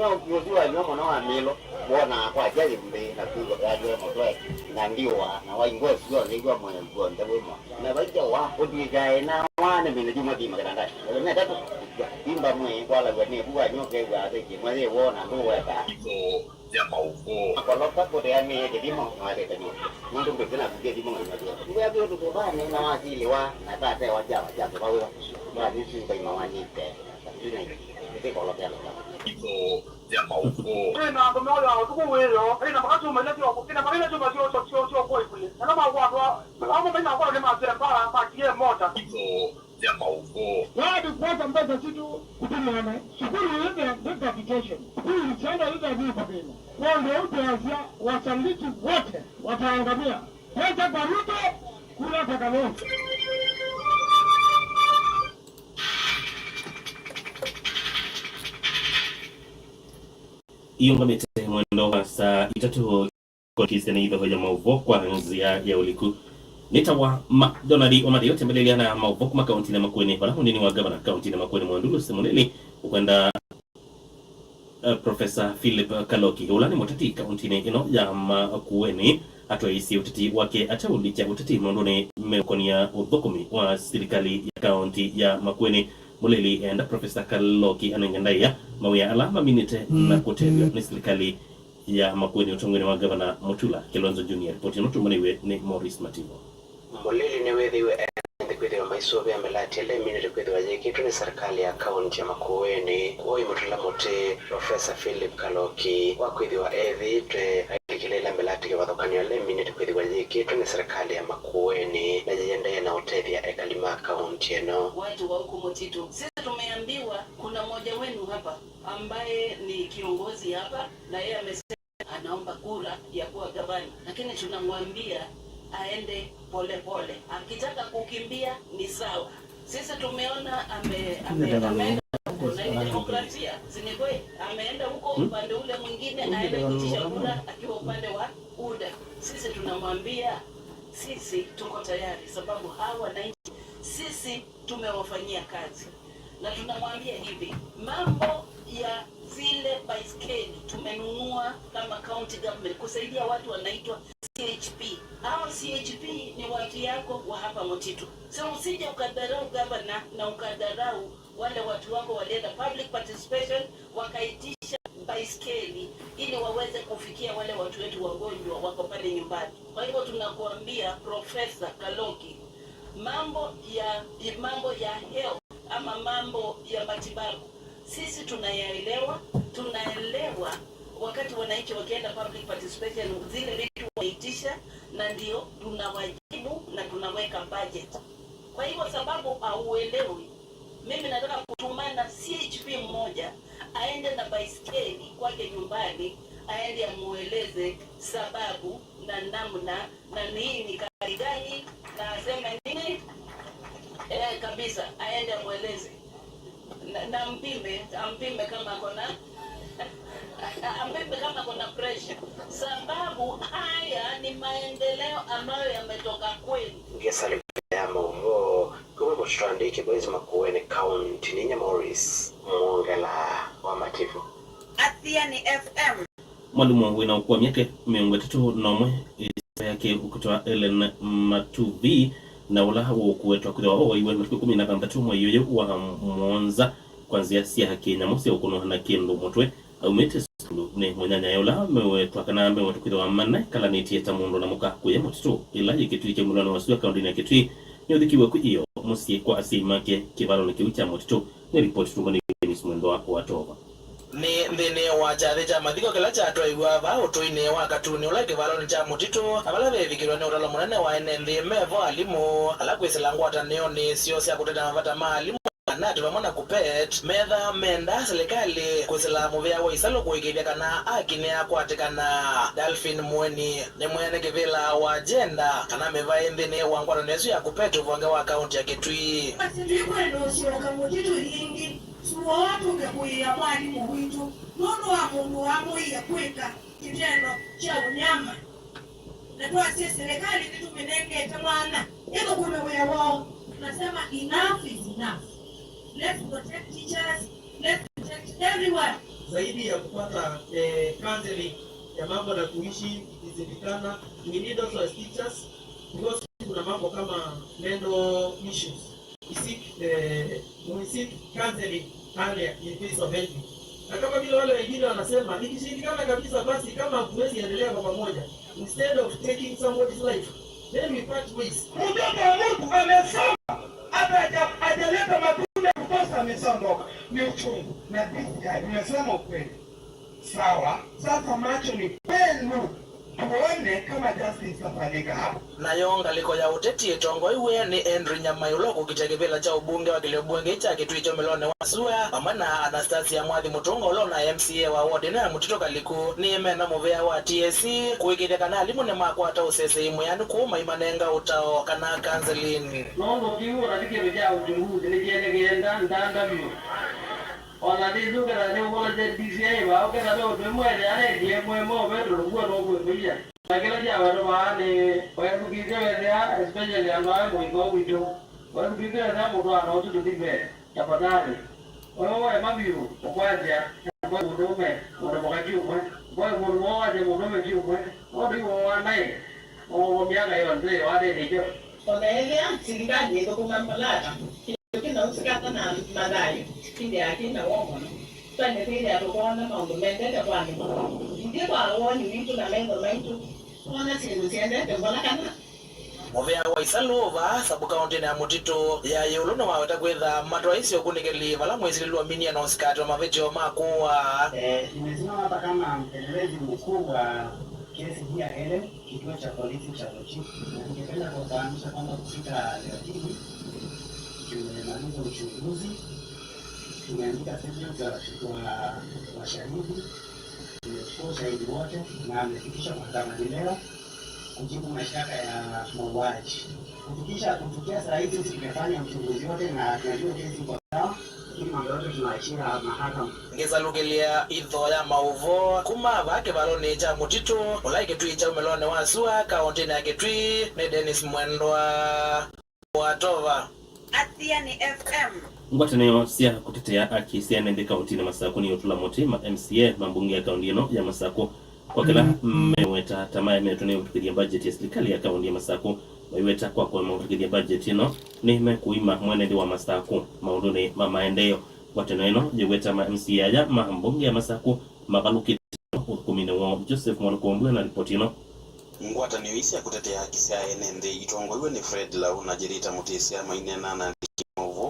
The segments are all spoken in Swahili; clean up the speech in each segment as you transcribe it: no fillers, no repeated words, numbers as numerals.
nyo yojua nyomo na amilo bona kwa jali mbe na kugo radio motwe na ndiwa na waingo sio nigwa mwe gonda wemo na baija wa odiga na wana mimi juma di maganda na tatu imba mwe kwa la wene buwa nyoke wa de mwe wona ndo wa ta so ya mauko kwa lokka ko de ame de dimo ngale de ndo ndo tena kuge dimo ngale ndio hapo ndo kwa ne na wasili wa na tate wa ja kwa wa ba ni si kwa mawani te ni kwa lokka so ya mauko na ndo moyo wa tukuwero ina makati umeleta kwa kina makina tu basi sio kwa kule na kama kwa kama mimi na kwa kama zile para kwa kie moja so ya mauko wadi kwa mbele situ kutumana shukuru yote ya dedication hii chanda yote ya kwa bila kwa ndio utaanzia wasaliti wote wataangamia hata baruto kula takalo iyo ngamete mwendo wa saa 3 kwa Kristiana hivyo hoja mauvo kwa nzia ya uliku nitawa McDonald Omari yote mbelea na mauvo kwa kaunti na Makueni wala hundini wa gavana kaunti na Makueni Mwandulu Semuneli ukwenda Professor Philip Kaloki ulani motati kaunti ne ino ya Makueni atoisi utati wake ataulicha utati mwandone mekonia udhokumi wa serikali ya kaunti ya Makueni Muleli enda Professor Kaloki anangendaya mawia alama minute na kutebyo ni serikali ya Makueni utongweni wa gavana Mutula Kilonzo Junior. Ripoti notumaniwe ni Morris Mativo. Muleli niwethiwe kwithirwa maisobe amelatele minute kwithirwa yekitu ni serikali ya kaunti ya Makueni oi Mutula Muti Professor Philip Kaloki wa kwithirwa ethi twe aikilela melati wa thokani le minute kwithirwa yekitu ni serikali ya Makueni na yende na utethia ekalima kaunti eno watu wa huko Mutitu. Sisi tumeambiwa kuna mmoja wenu hapa ambaye ni kiongozi hapa na yeye amesema anaomba kura ya kuwa gavana, lakini tunamwambia aende pole pole. Akitaka kukimbia ni sawa. Sisi tumeona ameenda na demokrasia. Zinegoi ameenda huko upande ule mwingine aende kutisha kura akiwa upande wa UDA. Sisi tunamwambia sisi tuko tayari sababu hawa wananchi sisi tumewafanyia kazi. Na tunamwambia hivi, mambo ya zile baiskeli tumenunua kama county government kusaidia watu wanaitwa CHP. Hao CHP ni watu yako wa hapa Mutitu. Sio usije ukadarau gavana na ukadarau wale watu wako walienda public participation wakaitisha baiskeli ili waweze kufikia wale watu wetu wagonjwa wako pale nyumbani. Kwa hivyo tunakuambia Professor Kaloki, mambo ya health ama mambo ya matibabu sisi tunaelewa wakati wananchi wakienda public participation zile vitu waitisha na ndio tunawajibu na tunaweka budget. Kwa hivyo sababu hauelewi, mimi nataka kutumana CHP mmoja aende na baiskeli kwake nyumbani aende amueleze sababu na namna na nini kali gani na aseme nini kabisa aende amueleze na ampime kama kuna pressure sababu haya ni maendeleo ambayo yametoka kwenu. Ngesali ya mauvo kwa mshandi kibwezi Makueni County ni Morris Mwongela wa Mativo. Atia ni FM. Mwalimu wina kwa miaka 3 yake ukutoa Ellen Matuvi na ula huo kuwetwa kwa iwe mtuku 13 mwayoyo wa Mwanza kwanzia sia Kenya mosi ukuno na Kindu Mutwe au mete ne mwanyanya yola mewetwa kana mewetwa kwa manne kala neti eta mundu na muka kuye Mutitu ila yikitu ke mulano wasua kaunti na kitu ni udhikiwe ku iyo musi kwa asima ke kibalo ni kiucha Mutitu ni report tumani ni mwendo wako watova ni ndene wa chave cha mathiko kila cha twaigwa ba utoine wa katuni ula kivalo ni cha Mutitu abala bevikirwa ni uralo munene wa NND mevo alimu ala kwisela ngwata neo ni sio sia kuteta mavata malimu na tubamona kupet medha menda serikali kwisela muvya wa isalo kuikibya kana akine akwatikana Dolphin Mweni ni mwene kivila wa agenda kana meva ndene wa ngwata nesu ya kupet uvanga wa account ya Kitui atindikwe ndo sio kama Mutitu hingi suwa watu ngekuia mwalimu witu nono wa mundu wa muia kweka kitendo cha unyama na kwa sisi serikali kitu minenge tamana yako kumewea wao tunasema enough is enough. Let's protect teachers, let's protect everyone zaidi ya kupata counseling ya mambo na kuishi ikizindikana. We need also as teachers because kuna mambo kama mental issues. We seek counseling earlier in case of entry. Na kama vile wale wengine wanasema ikishindikana kabisa, basi kama huwezi endelea kwa pamoja, instead of taking somebody's life, then we part ways. Mtoto wa Mungu amesoma, hata hajaleta matunda kukosa amesondoka. Ni uchungu. Na nimesema ukweli. Sawa, sasa macho ni penu. Tuone kama justice itafanyika hapo. Nayo ngaliko ya uteti etongo iwe ni Henry Nyamayulo kukichekebela cha ubunge wa kile bunge cha kitu hicho Melone Wasua amana Anastasia Mwathi Mutungo lo na MCA wa ward na Mutito Kaliku ni mena movea wa TSC kuikide kana limu ne makwata usese imu yani kuuma imanenga utao kana counseling Nongo kiu radike beja uchunguzi ni jene geenda ndanda vyo. Wanadizu kana ni ukola DCI ba ukena do mwele ane die mwemo bedo ngwa no ngwa. Kila jawa wale wakikizea especially ambao ngo wito wakikizea mtu anaotu tudibe tafadhali wewe mabiu ukwaja kwa mudume unapokati umwe kwa mudume mudume kiumwe ndio wanae miaka yote wale ndio Onaelea serikali ndio kumambalata kina usikata na madai kile akina wao Tanya pili ya kuona mambo mengi kwa ndio kwa wani mtu na mengi wana siende mbona kana Movea wa Isalova sabu kaunti na Mutito ya yuluno wa watakwetha matwaisi okunikeli vala mwezi luaminia na usikati wa mavejo makuwa nimesimama hapa kama mpelelezi mkuu wa kesi hii ya Helen kituo cha polisi cha Lochi na ningependa kufahamisha kwamba kufika leo hii tumemaliza uchunguzi, tumeandika statement za washahidi, tumechukua ushahidi wote na amefikisha mahakamani leo kujibu mashtaka ya mauaji. Kufikia saa hizi tumefanya uchunguzi wote na tunajua kesi kwa sawa, lakini mambo yote tunaachia mahakama. Ngeza lugelia idho ya mauvo kuma vake valone cha Mutito ulaike tui cha Melone Wasua kaunti na Kitui ni Dennis Mwendwa Watova Atiani FM. Ngwataneo sia kutetea haki CNND kaunti na Masako ni utula moti ma MCA mambunge ya kaunti eno ya Masako kwa kila mmeweta tamaa imetonea utukidia budget ya serikali ya kaunti ya Masako waiweta kwa utukidia budget eno ni mekuima mwenende wa Masako maundone maendeleo ngwataneo eno jeweta ma MCA ya mambunge ya Masako mabaluki ukumine wa Joseph Mwanakombwe na ripoti eno ngwataneo isi ya kutetea haki CNND itongoiwe ni Fred Lau na Jerita Mutisia mainena na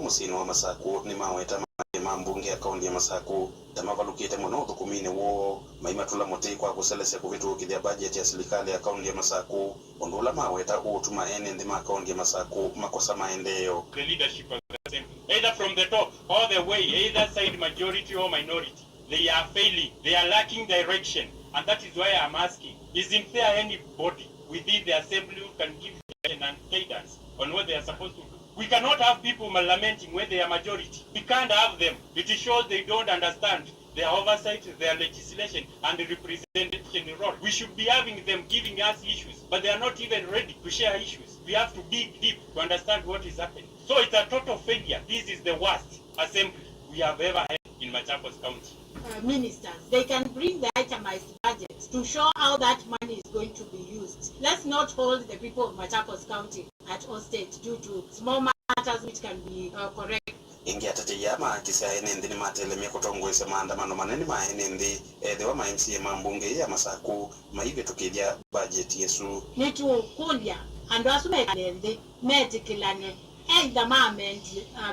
musini wa Masako ni maweta mambunge ya kaunti ya Masako tamavalukite mwono tukumine wo maimatula mote kwa kuselesya kuvitu kidya budget ya serikali ya kaunti ya Masako ondula maweta utuma NND ma kaunti ya Masako makosa maendeleo. The leadership of the same, either from the top all the way, either side majority or minority, they are failing, they are lacking direction, and that is why I am asking, isn't there anybody within the assembly who can give direction and guidance on what they are supposed to do? We cannot have people lamenting when they are majority. We can't have them. It shows they don't understand their oversight, their legislation, and the representation role. We should be having them giving us issues, but they are not even ready to share issues. We have to dig deep to understand what is happening. So it's a total failure. This is the worst assembly we have ever had in Machakos County. Ministers, they can bring the itemized budget to show how that money is going to be used. Let's not hold the people of Machakos County at hostage due to small matters which can be corrected. Ingia tatiyama kisa NND ni matelemia kutongwese maandamano manene ma NND edewa ma MCA mambunge ya Masako maive tukidia budget yesu nitu kundia ando asume NND metikilane either amend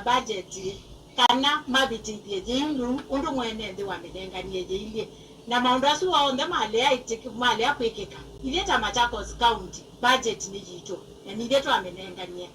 budget kana mabiti yejindu undu mwenende wamenenga niyeje na maundasu waonde mali ya kwekeka ileta Machakos County budget ni jito na nileto amenenga niye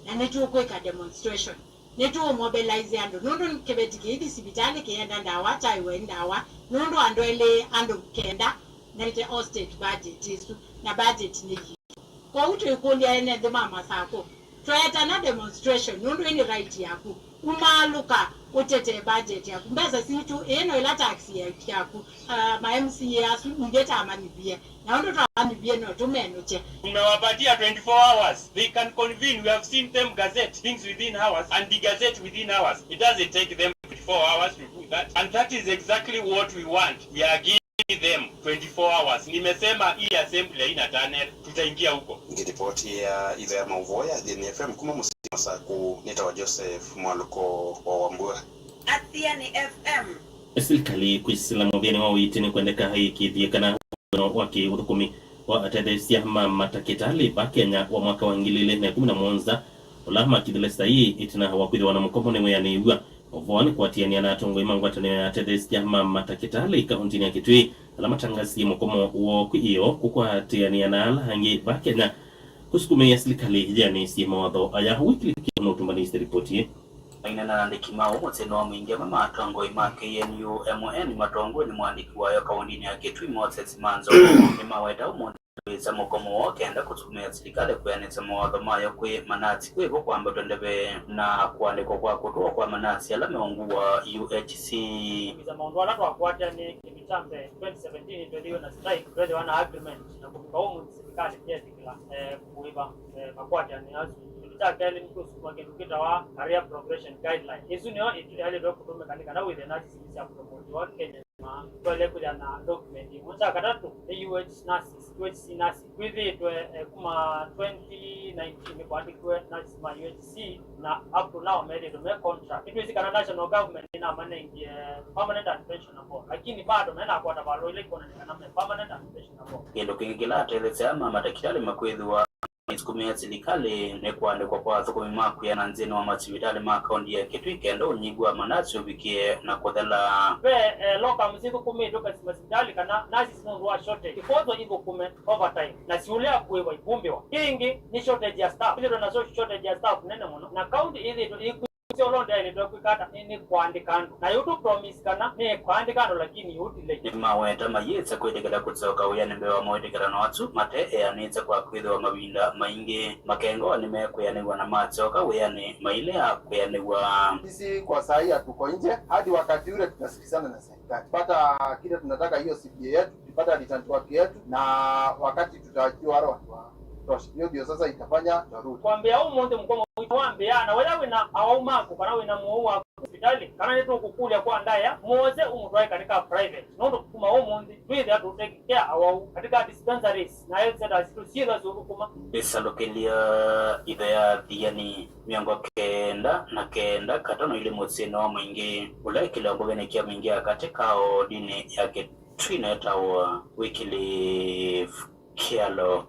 na nitu kweka demonstration nitu mobilize ando nundu kebetiki idi sibitali kienda ndawa taiwe ndawa nundu ando ele ando kenda na ite hostage budget isu na budget ni jito kwa utu ikulia ene mama sako tueta na demonstration nundu ini right yaku umaluka utete budget yaku mbeza situ eno ila taxi yaku ma MCA asu ngeta amanibie na ndo tamanibie no tumenoche Umewapatia 24 hours. They can convene. We have seen them gazette things within hours and the gazette within hours. It doesn't take them 24 hours to do that is exactly what we want. We are giving them 24 hours. Nimesema hii assembly haina tunnel, tutaingia huko. Nikiripotia idhaa ya Mauvoya JNFM kuma musima saku nitawa Joseph Mwaluko wa Wambura. Athiani FM. Serikali kuislamu vyani wa uitini kuendeka haikithiekana waki udhukumi wa atethesia matakitali ba Kenya wa mwaka wa 2017 ulama kidhelesta hii itina wakwidhi wana mkomone mweyaniiwa ovoni kwa tiania na atongo imangwatani ya atethesia matakitali kauntini ya Kitui alama tangasi mkomo uo kuiyo kukwa tiania na alahangi ba Kenya kusukume ya serikali jani si mawadho aya wikili kino tumbanisi ripoti aina na andiki mao moteno wa mwingia mama atongo ima KNU MN matongo ni mwandiki wa kauntini ya Kitui Moses Manzo ni maweta umoneza mokomo woke enda kusukumia serikali kuyaneza mawadho mayo kwe manati kwe kwa amba tondebe na kuandiko kwa kutuwa kwa manati alame wangu wa UHC Biza maundu wala kwa kuwatia ni kimitambe 2017 ndio na strike kwele wana agreement na kumika umu serikali pia zikila kuiba makuwatia ni azu Kali mtu sumagedukita wa career progression guideline. Hizo ndio hali ndio kutume kanika with the nurse ya promote wa Kenya ma pale kuja na document. Mwanza katatu UH nurses with it kuma 2019 kwa ndikwe nurses ma UHC na up to now made to make contract. It is Canada national government ina manage permanent and pension board. Lakini bado maana kwa tabalo ile kuna permanent and pension board. Ndio kingila telesema matakitali makwedhi wa Iskumia serikali ne kuandikwa kwa thukumi maku ya nanzini wa masibitali makaundi ya Kitui kendo nyigwa manasi ubikie na kodela loka mzigo kume doka masibitali kana nazi simundu wa shortage kifozo higo kume overtime na siulea kuwewa ibumbiwa hingi ni shortage ya staff hilo na shortage ya staff nene mono na kaundi hizi Londa ile ndio kukata ni kuandikano na YouTube promise kana ni kuandikano lakini utile maweta mayetsa kwedekala kutsoka uyane mbewa mwedekala na watu mate anitsa kwa kwidho wa mabinda maingi makengo nime kuyanegwa na matsoka uyane maile ya kuyanegwa sisi kwa saa hii tuko nje hadi wakati ule tutasikizana na serikali pata kile tunataka hiyo CPA yetu tupata return work yetu na wakati tutajua wale watu ndio sasa itafanya tarudi kwambia umuntu mkomo wambia na wewe na awaumako kana wewe na muwa hospitali kana neto kukulia kwa ndaya moze umutwaye katika private nondo kuma umuntu with to take care awau katika dispensaries na health centers to see those kuma besalokelia idea yani miongo kenda katano ile motseno mwingi ule kile ngobene kia mwingi katika dini yake twineta wa wikili kialo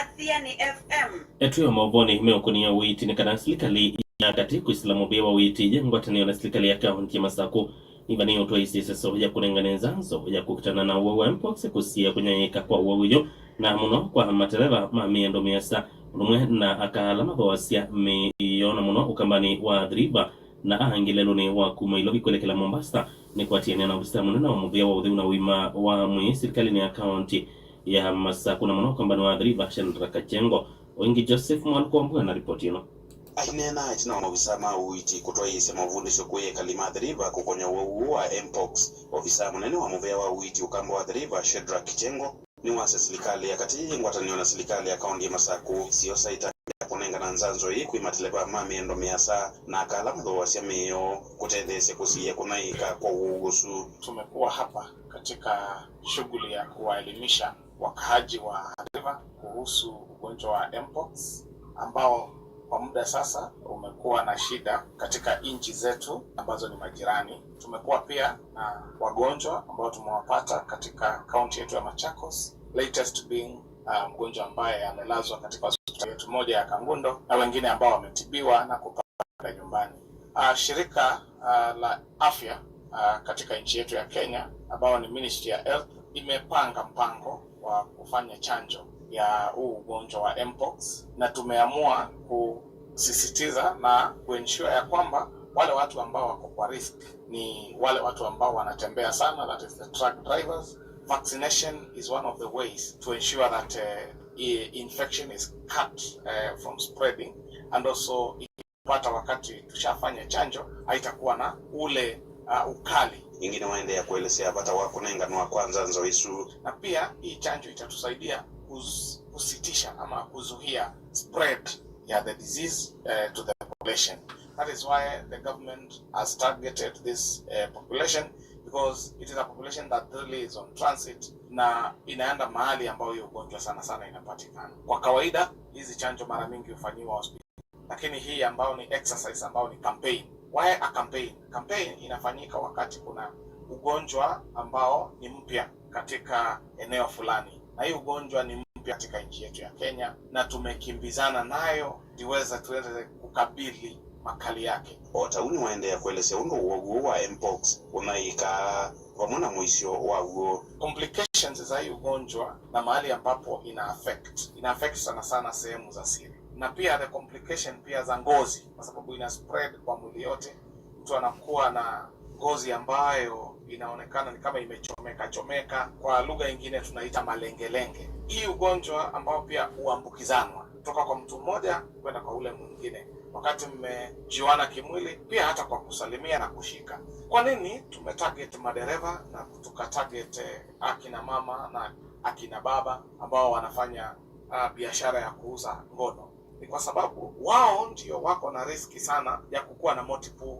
Athiani FM. Etuyo mawaboni meokonia witi ni kana serikali ya kati kuislamu bewa witi jengwatani na serikali ya kaunti ya Masako Ibani utwa isise so ya kunenganeza so ya kukutana na uwe mpox kusia kunyanyika kwa uwe na muno kwa matereva mamiendo miasa rumwe na akala mabawasia miyona muno ukambani wa driba na ahangilelo ni wa kumailo ikolekela Mombasa ni kwa tiene na ubisamu na umuvia wa udhiuna wima wa mwi serikali ni ya kaunti ya Masako na muno kambani wa driba Shandra Kachengo wengi Joseph Mwaluko na ripoti ino ainena itina mabisama uiti kutoa isema mavundisho kuye kalima driba kukonya wa mpox ofisa munene wa muvea wa uiti ukambo wa driba Shandra Kachengo ni wase serikali ya kati ngwataniwa na serikali ya kaunti ya Masako sio saita kunenga na nzanzo hii kuimatileba mamiendo miasa na akala mdho wasiameo kutendese kusiya kunaika kwa ugusu. Tumekuwa hapa katika shughuli ya kuwaelimisha wakahaji wa River kuhusu ugonjwa wa mpox ambao kwa muda sasa umekuwa na shida katika nchi zetu ambazo ni majirani. Tumekuwa pia na wagonjwa ambao tumewapata katika kaunti yetu ya Machakos, latest being mgonjwa ambaye amelazwa katika hospitali yetu moja ya Kangundo na wengine ambao wametibiwa na kupata nyumbani. Shirika la afya katika nchi yetu ya Kenya ambao ni Ministry ya Health imepanga mpango wa kufanya chanjo ya huu ugonjwa wa mpox na tumeamua kusisitiza na kuensure ya kwamba wale watu ambao wako kwa risk ni wale watu ambao wanatembea sana, that is the truck drivers. Vaccination is one of the ways to ensure that infection is cut from spreading, and also ikipata wakati tushafanya chanjo haitakuwa na ule ukali. Ingine waende ya kuelezea bata wako nenga wa kwanza nzoisu. Na pia hii chanjo itatusaidia kusitisha ama kuzuia spread ya the disease to the population. That is why the government has targeted this population, because it is a population that really is on transit na inaenda mahali ambayo hiyo ugonjwa sana sana inapatikana. Kwa kawaida hizi chanjo mara mingi hufanyiwa hospitali, lakini hii ambayo ni exercise, ambayo ni campaign. Why a campaign? Campaign inafanyika wakati kuna ugonjwa ambao ni mpya katika eneo fulani, na hii ugonjwa ni mpya katika nchi yetu ya Kenya, na tumekimbizana nayo tuweze kukabili makali yake. Otauni waendea kuelezea undo uoguo wa mpox unaika wamuna mwisho wa uo. Complications za hii ugonjwa na mahali ambapo ina affect sana sana sehemu za siri, na pia the complication pia za ngozi, kwa sababu ina spread kwa mwili yote. Mtu anakuwa na ngozi ambayo inaonekana ni kama imechomeka, kwa lugha nyingine tunaita malengelenge. Hii ugonjwa ambao pia huambukizanwa kutoka kwa mtu mmoja kwenda kwa ule mwingine wakati mmejiwana kimwili, pia hata kwa kusalimia na kushika. Kwa nini tumetarget madereva na tukatarget akina mama na akina baba ambao wanafanya biashara ya kuuza ngono? Ni kwa sababu wao ndio wako na riski sana ya kukuwa na multiple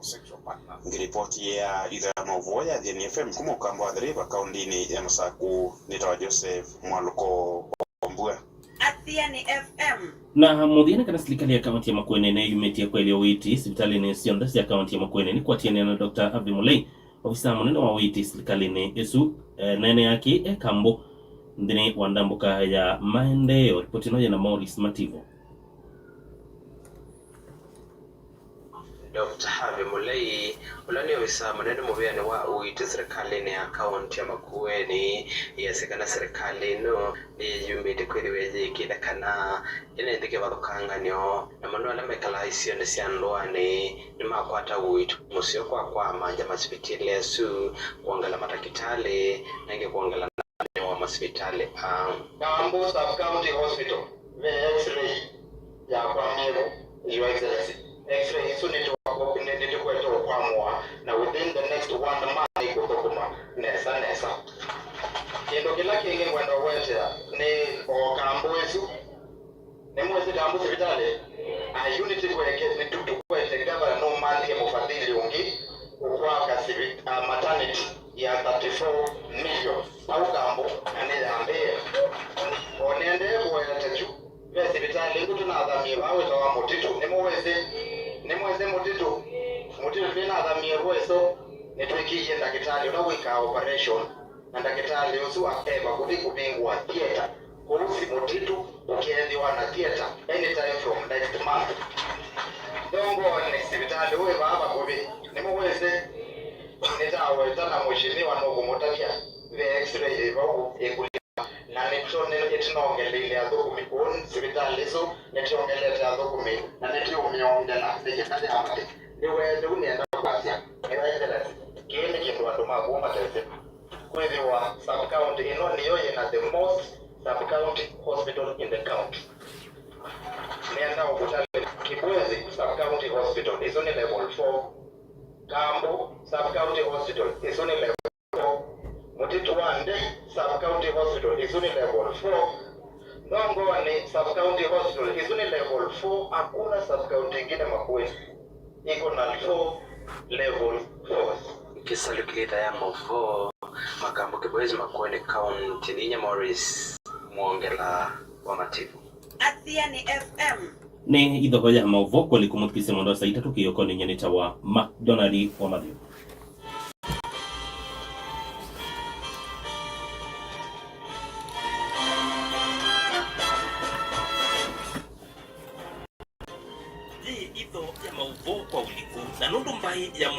sexual partners. Ngiripoti ya idhaa mauvoya ya FM kuma ukamba wa dhiriba kaundini ya Masaku, nitawa Joseph Mwaluko Mbua. Athia ni FM. Na mudhini kana serikali ya kaunti ya Makueni na yumetia kwa ile witi hospitali ni siondasi ya kaunti ya Makueni ni kwa tieni na Dr. Avi Mulei, ofisa munene wa witi serikali ni esu nene yake Kambo ndini wandambuka ya maendeleo. Ripoti noja na Morris Mativo. Dr. Avi Mulei ulani ofisa munene muvia ni wa witi serikali ni ya kaunti ya Makueni yasekana serikali no ni yumite kwiriweje kidakana ine ndike bakanganyo na manuala mekala isio ne siandwane ni makwata witi musio kwa manja masipitali yesu kuangala matakitale nange kuangala wa masipitali Kambo Sub County Hospital X-ray ya kwa mero your excellency X-ray sunito na within the next 1 month kutokuma nesa kendo kila kingi kwenda wetera ni o Kambo yesu ni mwezi Kambo hospitali a unity kweke ni tutu kwete gava no month ya mufadhili ungi kwa kasi maternity ya 34 million au Kambo ane onende kwete ju hospitali ngutu na adhamira awe tawa mutitu ni mwezi mutitu tena adhamia weso netwekiye ndakitali unawika operation na ndakitali usu akeba kubingwa theater kuhusi mutitu ukiendiwa na theater anytime from next month. Dongo ni hospitali wewe baba kubi nimweze nitawe tana mheshimiwa no kumutakia the x-ray evo ekulia na nitone etinongelele adokumi on hospitali so netiongelete adokumi na netiumyongela ndikitali amate niwe ndunienda kwasia era kile kitu watu magoma tese kweli wa sub county ino niyo ina the most sub county hospital in the county. Nienda hospitali Kibwezi sub county hospital is only level 4. Kambo sub county hospital is only level 4. Mutitu Wande sub county hospital is only level 4. Dongo ni sub county hospital is only level 4. Hakuna sub county ingine Makueni iko na 4 level 4. Kisalu kilita ya Mavo Makambo Kibwezi Makueni County ninya Morris Mwongela wa Mativu. Athia ni FM. Ni idho ya Mavo kwa likumutukise mwendo sa itatu kiyoko ni nyanita wa McDonald wa Matthew. Idho ya Mavo kwa uliku na nundu mbai ya